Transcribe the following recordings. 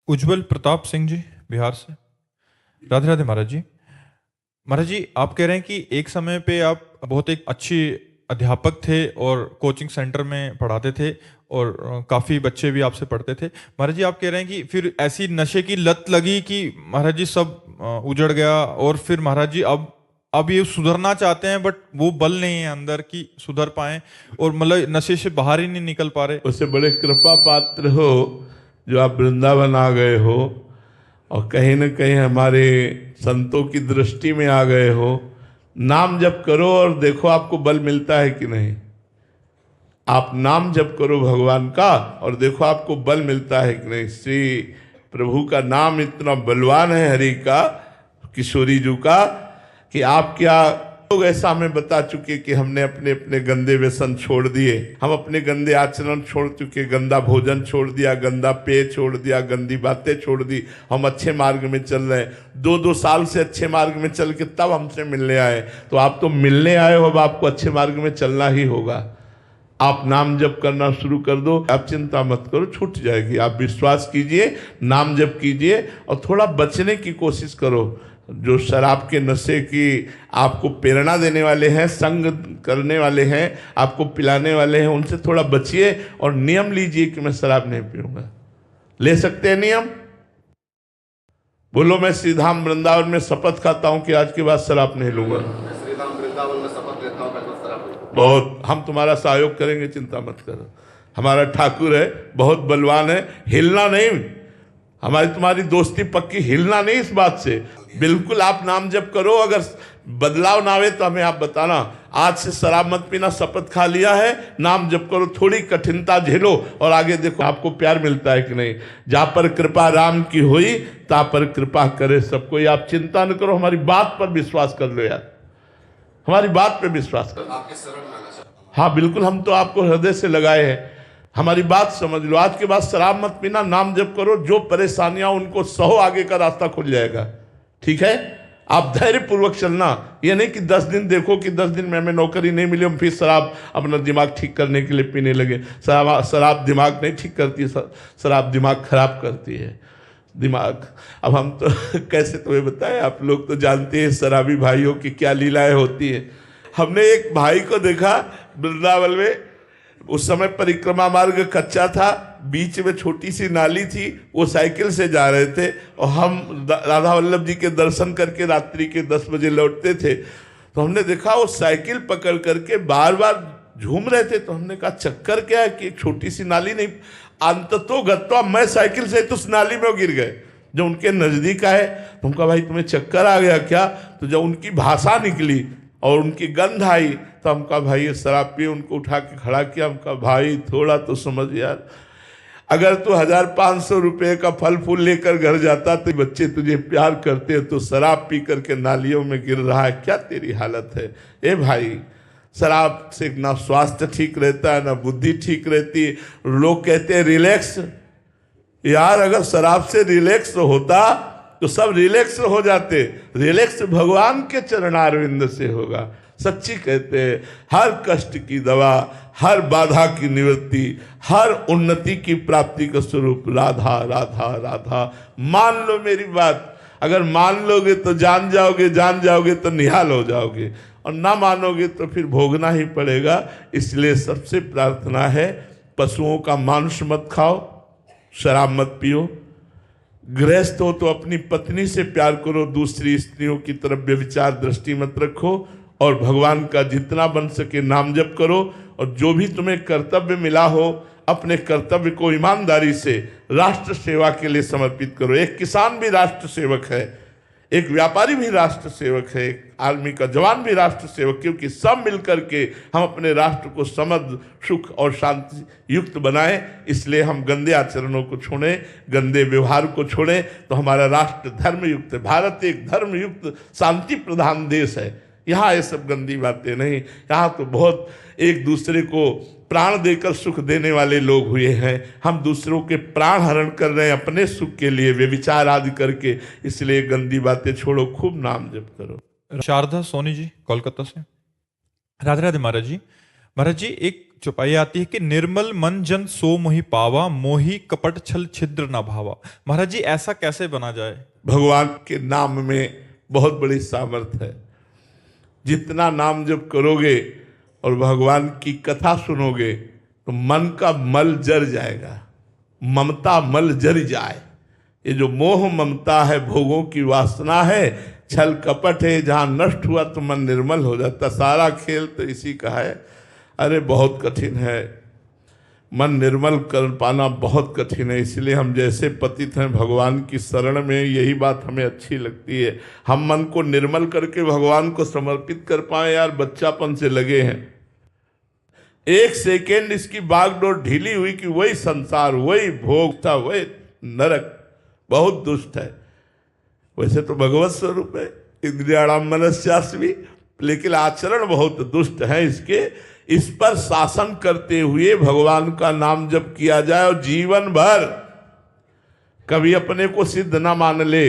उज्जवल प्रताप सिंह जी, बिहार से। राधे राधे महाराज जी। महाराज जी, आप कह रहे हैं कि एक समय पे आप बहुत एक अच्छी अध्यापक थे और कोचिंग सेंटर में पढ़ाते थे और काफी बच्चे भी आपसे पढ़ते थे। महाराज जी, आप कह रहे हैं कि फिर ऐसी नशे की लत लगी कि महाराज जी सब उजड़ गया, और फिर महाराज जी अब ये सुधरना चाहते हैं बट वो बल नहीं है अंदर कि सुधर पाए, और मतलब नशे से बाहर ही नहीं निकल पा रहे। उससे बड़े कृपा पात्र हो जो आप वृंदावन आ गए हो और कहीं न कहीं हमारे संतों की दृष्टि में आ गए हो। नाम जप करो और देखो आपको बल मिलता है कि नहीं। आप नाम जप करो भगवान का और देखो आपको बल मिलता है कि नहीं। श्री प्रभु का नाम इतना बलवान है, हरि का, किशोरी जी का, कि आप क्या लोग ऐसा हमें बता चुके कि हमने अपने अपने गंदे व्यसन छोड़ दिए, हम अपने गंदे आचरण छोड़ चुके, गंदा भोजन छोड़ दिया, गंदा पेय छोड़ दिया, गंदी बातें छोड़ दी, हम अच्छे मार्ग में चल रहे हैं। 2-2 साल से अच्छे मार्ग में चल के तब हमसे मिलने आए। तो आप तो मिलने आए हो, अब आपको अच्छे मार्ग में चलना ही होगा। आप नाम जप करना शुरू कर दो, आप चिंता मत करो, छूट जाएगी। आप विश्वास कीजिए, नाम जप कीजिए और थोड़ा बचने की कोशिश करो। जो शराब के नशे की आपको प्रेरणा देने वाले हैं, संग करने वाले हैं, आपको पिलाने वाले हैं, उनसे थोड़ा बचिए और नियम लीजिए कि मैं शराब नहीं पीऊंगा। ले सकते हैं नियम? बोलो, मैं श्रीधाम वृंदावन में शपथ खाता हूं कि आज के बाद शराब नहीं लूंगा। श्रीधाम वृंदावन में शपथ लेता हूँ मैं तो शराब नहीं पीऊंगा। बहुत, हम तुम्हारा सहयोग करेंगे, चिंता मत करो। हमारा ठाकुर है, बहुत बलवान है, हिलना नहीं। हमारी तुम्हारी दोस्ती पक्की, हिलना नहीं इस बात से। बिल्कुल आप नाम जप करो, अगर बदलाव ना आवे तो हमें आप बताना। आज से शराब मत पीना, शपथ खा लिया है, नाम जप करो, थोड़ी कठिनता झेलो और आगे देखो आपको प्यार मिलता है कि नहीं। जहाँ पर कृपा राम की हुई ता पर कृपा करे सब कोई। आप चिंता न करो, हमारी बात पर विश्वास कर लो यार, हमारी बात पे विश्वास करो। आपके शरण में आना चाहता हूँ। हाँ बिल्कुल, हम तो आपको हृदय से लगाए हैं, हमारी बात समझ लो। आज के बाद शराब मत पीना, नाम जप करो, जो परेशानियां उनको सहो, आगे का रास्ता खुल जाएगा। ठीक है? आप धैर्य पूर्वक चलना। ये नहीं कि 10 दिन देखो कि 10 दिन में हमें नौकरी नहीं मिली, हम फिर शराब अपना दिमाग ठीक करने के लिए पीने लगे। शराब दिमाग नहीं ठीक करती, शराब दिमाग खराब करती है। दिमाग, अब हम तो कैसे तुम्हें बताएं, आप लोग तो जानते हैं शराबी भाइयों की क्या लीलाएं होती है। हमने एक भाई को देखा वृंदावन में, उस समय परिक्रमा मार्ग कच्चा था, बीच में छोटी सी नाली थी, वो साइकिल से जा रहे थे और हम राधा वल्लभ जी के दर्शन करके रात्रि के 10 बजे लौटते थे। तो हमने देखा वो साइकिल पकड़ करके बार बार झूम रहे थे। तो हमने कहा चक्कर क्या है कि छोटी सी नाली नहीं। अंततो गत्वा मैं साइकिल से तो उस नाली में गिर गए। जब उनके नजदीक आए तो उनका भाई तुम्हें चक्कर आ गया क्या? तो जब उनकी भाषा निकली और उनकी गंध आई तो हमका भाई ये शराब पिए, उनको उठा के खड़ा किया। हमका भाई थोड़ा तो समझ यार, अगर तू 1500 रुपये का फल फूल लेकर घर जाता तो बच्चे तुझे प्यार करते, तो शराब पी करके नालियों में गिर रहा है, क्या तेरी हालत है? ए भाई, शराब से ना स्वास्थ्य ठीक रहता है ना बुद्धि ठीक रहती। लोग कहते हैं रिलैक्स, यार अगर शराब से रिलैक्स होता तो सब रिलैक्स हो जाते। रिलैक्स भगवान के चरणारविंद से होगा। सच्ची कहते हैं, हर कष्ट की दवा, हर बाधा की निवृत्ति, हर उन्नति की प्राप्ति का स्वरूप राधा राधा राधा। मान लो मेरी बात, अगर मान लोगे तो जान जाओगे, जान जाओगे तो निहाल हो जाओगे, और ना मानोगे तो फिर भोगना ही पड़ेगा। इसलिए सबसे प्रार्थना है, पशुओं का मांस मत खाओ, शराब मत पियो। गृहस्थ हो तो अपनी पत्नी से प्यार करो, दूसरी स्त्रियों की तरफ व्यभिचार दृष्टि मत रखो, और भगवान का जितना बन सके नाम जप करो। और जो भी तुम्हें कर्तव्य मिला हो, अपने कर्तव्य को ईमानदारी से राष्ट्र सेवा के लिए समर्पित करो। एक किसान भी राष्ट्र सेवक है, एक व्यापारी भी राष्ट्र सेवक है, एक आर्मी का जवान भी राष्ट्र सेवक, क्योंकि सब मिलकर के हम अपने राष्ट्र को समृद्ध, सुख और शांति युक्त बनाएं। इसलिए हम गंदे आचरणों को छोड़ें, गंदे व्यवहार को छोड़ें, तो हमारा राष्ट्र धर्मयुक्त है। भारत एक धर्मयुक्त शांति प्रधान देश है। यहाँ ये सब गंदी बातें नहीं, यहाँ तो बहुत एक दूसरे को प्राण देकर सुख देने वाले लोग हुए हैं। हम दूसरों के प्राण हरण कर रहे हैं अपने सुख के लिए, व्यभिचार आदि करके। इसलिए गंदी बातें छोड़ो, खूब नाम जप करो। शारदा सोनी जी, कोलकाता से। राधे राधे महाराज जी। महाराज जी, एक चौपाई आती है कि निर्मल मन जन सो मोहि पावा, मोहि कपट छल छिद्र ना भावा। महाराज जी ऐसा कैसे बना जाए? भगवान के नाम में बहुत बड़ी सामर्थ्य है। जितना नाम जप करोगे और भगवान की कथा सुनोगे तो मन का मल जर जाएगा, ममता मल जर जाए। ये जो मोह ममता है, भोगों की वासना है, छल कपट है, जहाँ नष्ट हुआ तो मन निर्मल हो जाता। सारा खेल तो इसी का है। अरे बहुत कठिन है, मन निर्मल कर पाना बहुत कठिन है। इसलिए हम जैसे पतित हैं भगवान की शरण में, यही बात हमें अच्छी लगती है। हम मन को निर्मल करके भगवान को समर्पित कर पाए। यार बच्चापन से लगे हैं, एक सेकेंड इसकी बागडोर ढीली हुई कि वही संसार, वही भोग था, वही नरक। बहुत दुष्ट है। वैसे तो भगवत स्वरूप है, इंद्रियाणाम मनस्यास्मि, लेकिन आचरण बहुत दुष्ट है इसके। इस पर शासन करते हुए भगवान का नाम जप किया जाए और जीवन भर कभी अपने को सिद्ध ना मान ले,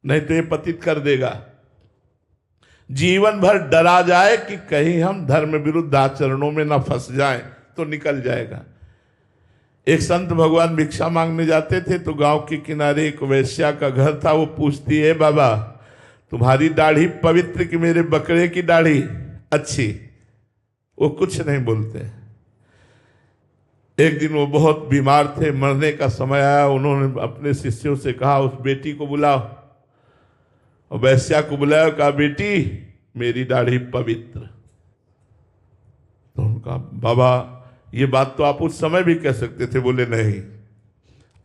नहीं तो ये पतित कर देगा। जीवन भर डरा जाए कि कहीं हम धर्म विरुद्ध आचरणों में ना फंस जाएं तो निकल जाएगा। एक संत भगवान भिक्षा मांगने जाते थे तो गांव के किनारे एक वैश्या का घर था। वो पूछती है, बाबा तुम्हारी दाढ़ी पवित्र कि मेरे बकरे की दाढ़ी अच्छी? वो कुछ नहीं बोलते। एक दिन वो बहुत बीमार थे, मरने का समय आया। उन्होंने अपने शिष्यों से कहा उस बेटी को बुलाओ, और वैश्या को बुलाया, कहा बेटी मेरी दाढ़ी पवित्र। तो उनका बाबा ये बात तो आप उस समय भी कह सकते थे। बोले नहीं,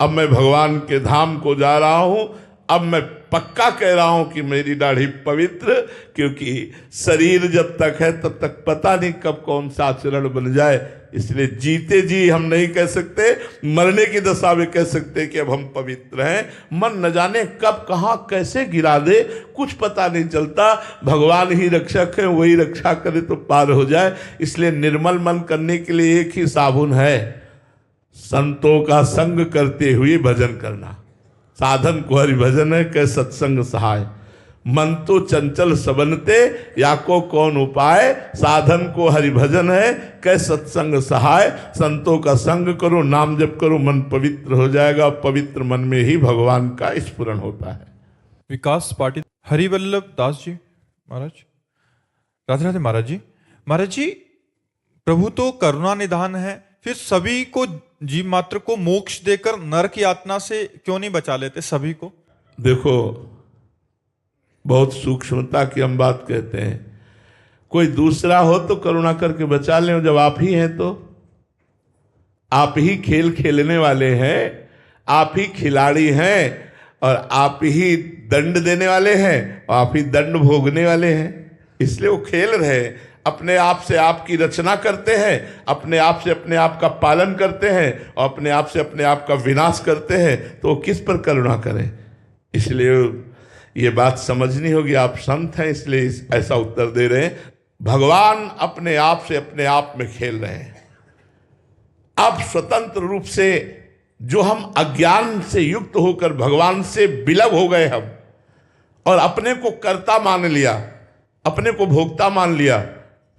अब मैं भगवान के धाम को जा रहा हूं, अब मैं पक्का कह रहा हूं कि मेरी दाढ़ी पवित्र, क्योंकि शरीर जब तक है तब तक पता नहीं कब कौन सा आचरण बन जाए। इसलिए जीते जी हम नहीं कह सकते, मरने की दशा में कह सकते कि अब हम पवित्र हैं। मन न जाने कब कहाँ कैसे गिरा दे, कुछ पता नहीं चलता। भगवान ही रक्षक है, वही रक्षा करे तो पार हो जाए। इसलिए निर्मल मन करने के लिए एक ही साबुन है, संतों का संग करते हुए भजन करना। साधन को हरि भजन है, कै सत्संग सहाय। मन तो चंचल सबनते, या को कौन उपाय। साधन को हरि भजन है, कै सत्संग सहाय। संतों का संग करो, नाम जप करो, मन पवित्र हो जाएगा। पवित्र मन में ही भगवान का स्फुरण होता है। विकास पाटिल, हरिवल्लभ दास जी महाराज, राधे राधे महाराज जी। महाराज जी प्रभु तो करुणा निधान है, फिर सभी को, जीव मात्र को मोक्ष देकर नरक यातना से क्यों नहीं बचा लेते सभी को? देखो बहुत सूक्ष्मता की हम बात कहते हैं। कोई दूसरा हो तो करुणा करके बचा लें, जब आप ही हैं तो आप ही खेल खेलने वाले हैं, आप ही खिलाड़ी हैं, और आप ही दंड देने वाले हैं, और आप ही दंड भोगने वाले हैं। इसलिए वो खेल रहे हैं, अपने आप से आपकी रचना करते हैं, अपने आप से अपने आप का पालन करते हैं, और अपने आप से अपने आप का विनाश करते हैं। तो वो किस पर करुणा करें? इसलिए ये बात समझनी होगी। आप संत हैं इसलिए ऐसा उत्तर दे रहे हैं। भगवान अपने आप से अपने आप में खेल रहे हैं। अब स्वतंत्र रूप से जो हम अज्ञान से युक्त होकर भगवान से विलग हो गए हम, और अपने को कर्ता मान लिया, अपने को भोक्ता मान लिया,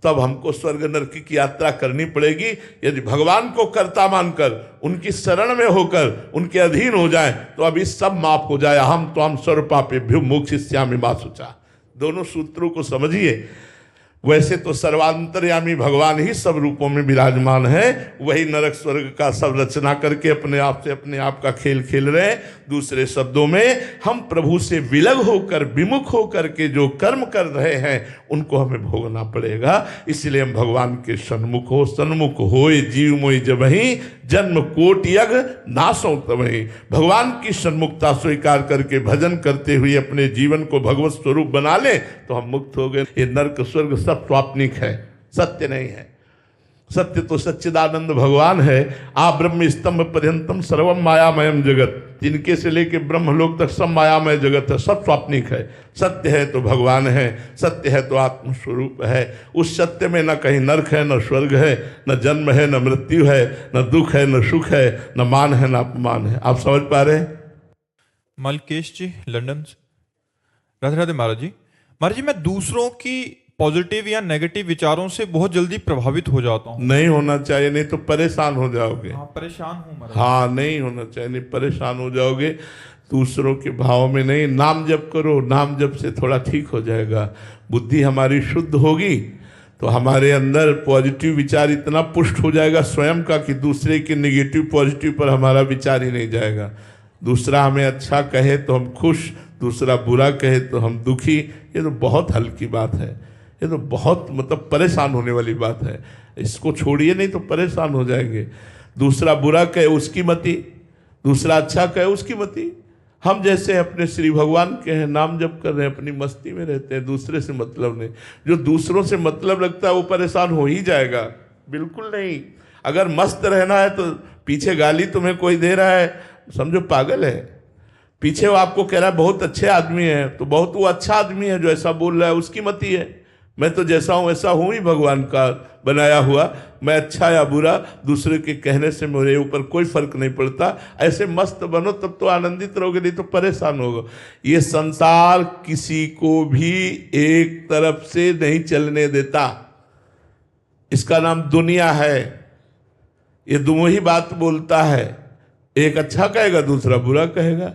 तब हमको स्वर्ग नरक की यात्रा करनी पड़ेगी। यदि भगवान को कर्ता मानकर उनकी शरण में होकर उनके अधीन हो जाए तो अभी सब माफ हो जाए। हम तो हम सर्वपापेभ्यो मोक्षयिष्यामि मा शुचा। दोनों सूत्रों को समझिए। वैसे तो सर्वांतर्यामी भगवान ही सब रूपों में विराजमान है, वही नरक स्वर्ग का सब रचना करके अपने आप से अपने आप का खेल खेल रहे हैं। दूसरे शब्दों में हम प्रभु से विलग होकर, विमुख होकर के जो कर्म कर रहे हैं उनको हमें भोगना पड़ेगा। इसलिए हम भगवान के सन्मुख होए जीव मोहि जबहि, जन्म कोटि यज्ञ नासों तबहि। भगवान की सन्मुखता स्वीकार करके भजन करते हुए अपने जीवन को भगवत स्वरूप बना ले तो हम मुक्त हो गए। ये नरक स्वर्ग सब स्वाप्निक है, सत्य नहीं है। सत्य तो सच्चिदानंद भगवान है। आ ब्रह्म स्तंभ पर्यंतम सर्वम मायामयम जगत। जिनके से लेके ब्रह्मलोक तक सब मायामय जगत है, सब स्वाप्निक है। सत्य है तो भगवान है, सत्य है तो आत्मस्वरूप है। उस सत्य में न कहीं नरक है, न स्वर्ग है, न जन्म है, न मृत्यु है, न दुख है, न सुख है, न मान है, न अपमान है। आप समझ पा रहे हैं? मलकेश जी लंदन से, राधे राधे महाराज जी। महाराज जी मैं दूसरों की पॉजिटिव या नेगेटिव विचारों से बहुत जल्दी प्रभावित हो जाता हूँ। नहीं होना चाहिए, नहीं तो परेशान हो जाओगे। हाँ, परेशान हूँ महाराज। हाँ, नहीं होना चाहिए, नहीं परेशान हो जाओगे। दूसरों के भाव में नहीं, नाम जप करो, नाम जप से थोड़ा ठीक हो जाएगा। बुद्धि हमारी शुद्ध होगी तो हमारे अंदर पॉजिटिव विचार इतना पुष्ट हो जाएगा स्वयं का कि दूसरे के नेगेटिव पॉजिटिव पर हमारा विचार ही नहीं जाएगा। दूसरा हमें अच्छा कहे तो हम खुश, दूसरा बुरा कहे तो हम दुखी। ये तो बहुत हल्की बात है, ये तो बहुत मतलब परेशान होने वाली बात है। इसको छोड़िए, नहीं तो परेशान हो जाएंगे। दूसरा बुरा कहे उसकी मति, दूसरा अच्छा कहे उसकी मति। हम जैसे अपने श्री भगवान के हैं, नाम जप कर रहे हैं, अपनी मस्ती में रहते हैं, दूसरे से मतलब नहीं। जो दूसरों से मतलब रखता है वो परेशान हो ही जाएगा। बिल्कुल नहीं। अगर मस्त रहना है तो पीछे गाली तुम्हें कोई दे रहा है, समझो पागल है। पीछे वो आपको कह रहा है बहुत अच्छे आदमी है, तो बहुत वो अच्छा आदमी है जो ऐसा बोल रहा है, उसकी मति है। मैं तो जैसा हूँ वैसा हूँ ही, भगवान का बनाया हुआ। मैं अच्छा या बुरा दूसरे के कहने से मेरे ऊपर कोई फर्क नहीं पड़ता। ऐसे मस्त बनो तब तो आनंदित रहोगे, नहीं तो परेशान होगे। ये संसार किसी को भी एक तरफ से नहीं चलने देता। इसका नाम दुनिया है। ये दोनों ही बात बोलता है, एक अच्छा कहेगा दूसरा बुरा कहेगा।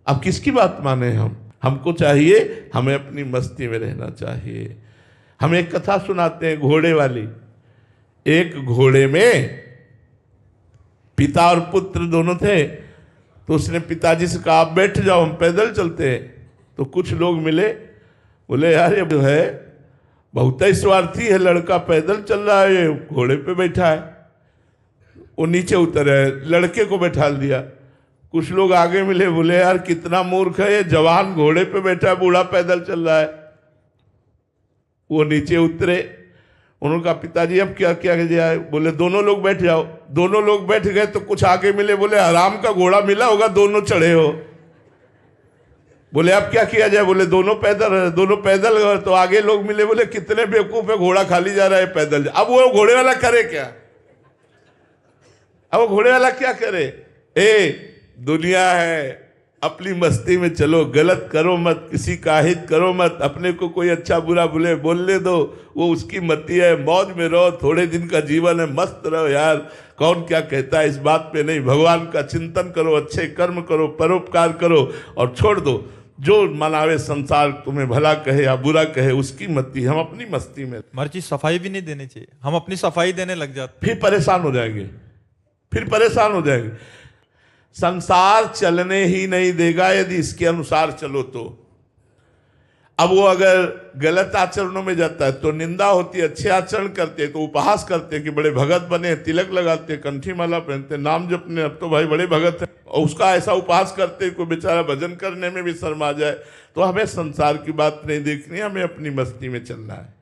अब किसकी बात माने हम? हमको चाहिए, हमें अपनी मस्ती में रहना चाहिए। हम एक कथा सुनाते हैं घोड़े वाली। एक घोड़े में पिता और पुत्र दोनों थे, तो उसने पिताजी से कहा आप बैठ जाओ, हम पैदल चलते हैं। तो कुछ लोग मिले, बोले यार ये जो है बहुत ही स्वार्थी है, लड़का पैदल चल रहा है, ये घोड़े पे बैठा है। वो नीचे उतर है, लड़के को बैठा दिया। कुछ लोग आगे मिले, बोले यार कितना मूर्ख है, ये जवान घोड़े पे बैठा है, बूढ़ा पैदल चल रहा है। वो नीचे उतरे। उन्होंने कहा पिताजी अब क्या क्या जाए? बोले दोनों लोग बैठ जाओ। दोनों लोग बैठ गए तो कुछ आगे मिले, बोले आराम का घोड़ा मिला होगा, दोनों चढ़े हो। बोले अब क्या किया जाए? बोले दोनों पैदल गए। तो आगे लोग मिले, बोले कितने बेवकूफ है, घोड़ा खाली जा रहा है, पैदल। अब वो घोड़े वाला करे क्या? अब वो घोड़े वाला क्या करे? दुनिया है, अपनी मस्ती में चलो, गलत करो मत, किसी का हित करो मत। अपने को कोई अच्छा बुरा बोले बोलने दो, वो उसकी मति है। मौज में रहो, थोड़े दिन का जीवन है, मस्त रहो यार। कौन क्या कहता है इस बात पे नहीं। भगवान का चिंतन करो, अच्छे कर्म करो, परोपकार करो और छोड़ दो। जो मनावे संसार, तुम्हें भला कहे या बुरा कहे, उसकी मति। हम अपनी मस्ती में। मर्जी सफाई भी नहीं देनी चाहिए, हम अपनी सफाई देने लग जाते, फिर परेशान हो जाएंगे, फिर परेशान हो जाएंगे। संसार चलने ही नहीं देगा यदि इसके अनुसार चलो तो। अब वो अगर गलत आचरणों में जाता है तो निंदा होती है, अच्छे आचरण करते हैं तो उपहास करते हैं कि बड़े भगत बने, तिलक लगाते हैं, कंठी माला पहनते हैं, नाम जपने, अब तो भाई बड़े भगत हैं। और उसका ऐसा उपहास करते हैं, कोई बेचारा भजन करने में भी शर्मा जाए। तो हमें संसार की बात नहीं देखनी, हमें अपनी मस्ती में चलना है।